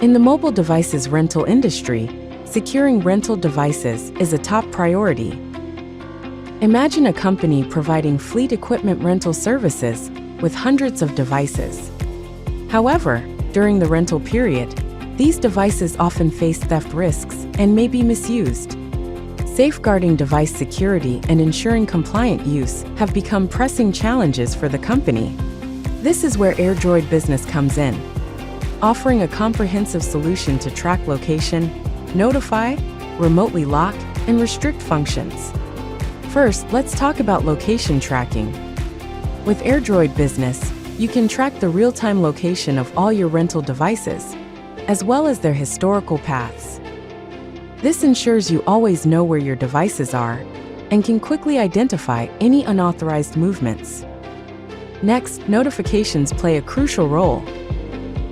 In the mobile devices rental industry, securing rental devices is a top priority. Imagine a company providing fleet equipment rental services with hundreds of devices. However, during the rental period, these devices often face theft risks and may be misused. Safeguarding device security and ensuring compliant use have become pressing challenges for the company. This is where AirDroid Business comes in, offering a comprehensive solution to track location, notify, remotely lock, and restrict functions. First, let's talk about location tracking. With AirDroid Business, you can track the real-time location of all your rental devices, as well as their historical paths. This ensures you always know where your devices are and can quickly identify any unauthorized movements. Next, notifications play a crucial role.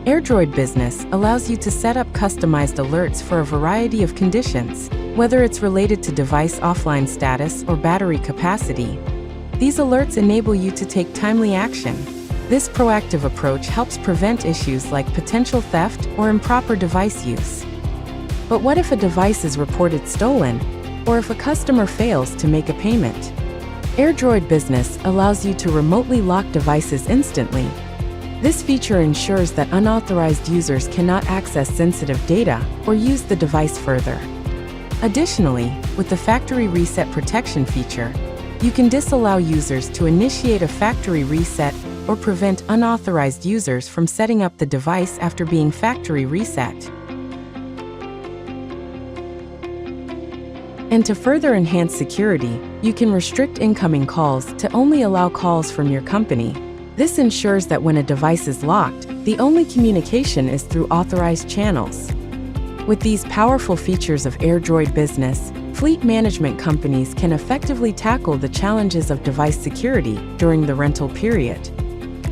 AirDroid Business allows you to set up customized alerts for a variety of conditions, whether it's related to device offline status or battery capacity. These alerts enable you to take timely action. This proactive approach helps prevent issues like potential theft or improper device use. But what if a device is reported stolen, or if a customer fails to make a payment? AirDroid Business allows you to remotely lock devices instantly. This feature ensures that unauthorized users cannot access sensitive data or use the device further. Additionally, with the factory reset protection feature, you can disallow users to initiate a factory reset or prevent unauthorized users from setting up the device after being factory reset. And to further enhance security, you can restrict incoming calls to only allow calls from your company. This ensures that when a device is locked, the only communication is through authorized channels. With these powerful features of AirDroid Business, fleet management companies can effectively tackle the challenges of device security during the rental period.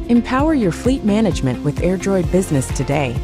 Empower your fleet management with AirDroid Business today.